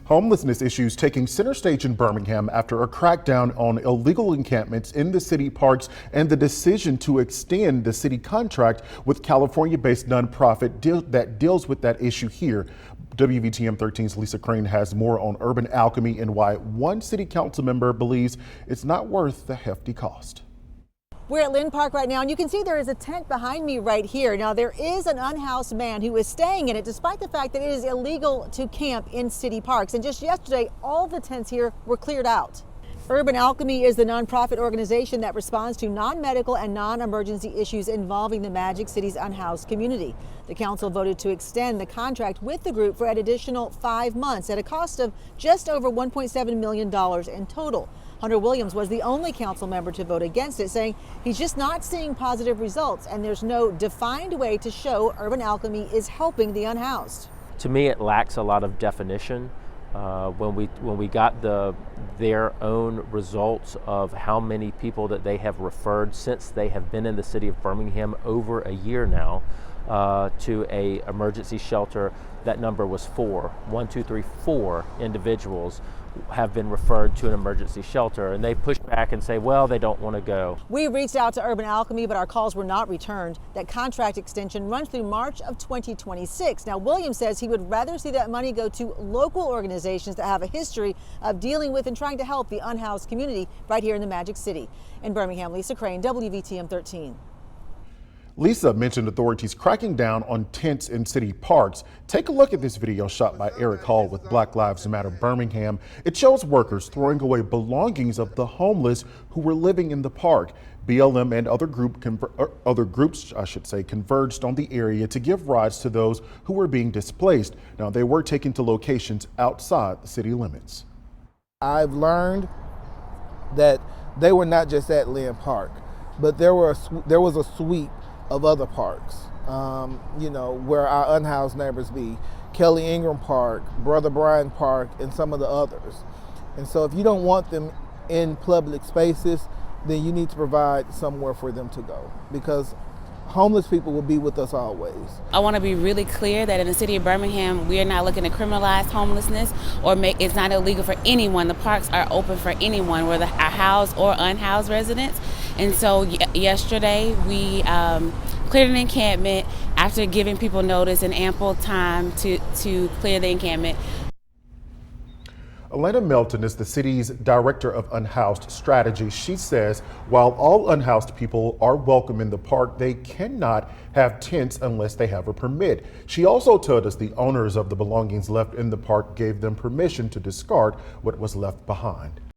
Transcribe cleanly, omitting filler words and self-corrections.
Homelessness issues taking center stage in Birmingham after a crackdown on illegal encampments in the city parks and the decision to extend the city contract with California-based nonprofit that deals with that issue here. WVTM 13's Lisa Crane has more on urban alchemy and why one city council member believes it's not worth the hefty cost. We're at Lynn Park right now, and you can see there is a tent behind me right here. Now, there is an unhoused man who is staying in it despite the fact that it is illegal to camp in city parks. And just yesterday, all the tents here were cleared out. Urban Alchemy is the nonprofit organization that responds to non-medical and non-emergency issues involving the Magic City's unhoused community. The council voted to extend the contract with the group for an additional 5 months at a cost of just over $1.7 million in total. Hunter Williams was the only council member to vote against it, saying he's just not seeing positive results and there's no defined way to show Urban Alchemy is helping the unhoused. To me, it lacks a lot of definition. When we got their own results of how many people that they have referred since they have been in the city of Birmingham over a year now to a emergency shelter, that number was 4. 1, 2, 3, 4 individuals have been referred to an emergency shelter, and they push back and say, well, they don't want to go. We reached out to Urban Alchemy, but our calls were not returned. That contract extension runs through March of 2026. Now, Williams says he would rather see that money go to local organizations that have a history of dealing with and trying to help the unhoused community right here in the Magic City. In Birmingham, Lisa Crane, WVTM 13. Lisa mentioned authorities cracking down on tents in city parks. Take a look at this video shot by Eric Hall with Black Lives Matter Birmingham. It shows workers throwing away belongings of the homeless who were living in the park. BLM and other groups converged on the area to give rides to those who were being displaced. Now, they were taken to locations outside the city limits. I've learned that they were not just at Lynn Park, but there was a sweep of other parks, where our unhoused neighbors be. Kelly Ingram Park, Brother Bryan Park, and some of the others. And so if you don't want them in public spaces, then you need to provide somewhere for them to go, because homeless people will be with us always. I want to be really clear that in the city of Birmingham, we are not looking to criminalize homelessness or make it's not illegal for anyone. The parks are open for anyone, whether housed or unhoused residents. And so yesterday we cleared an encampment after giving people notice and ample time to clear the encampment. Elena Melton is the city's director of unhoused strategy. She says while all unhoused people are welcome in the park, they cannot have tents unless they have a permit. She also told us the owners of the belongings left in the park gave them permission to discard what was left behind.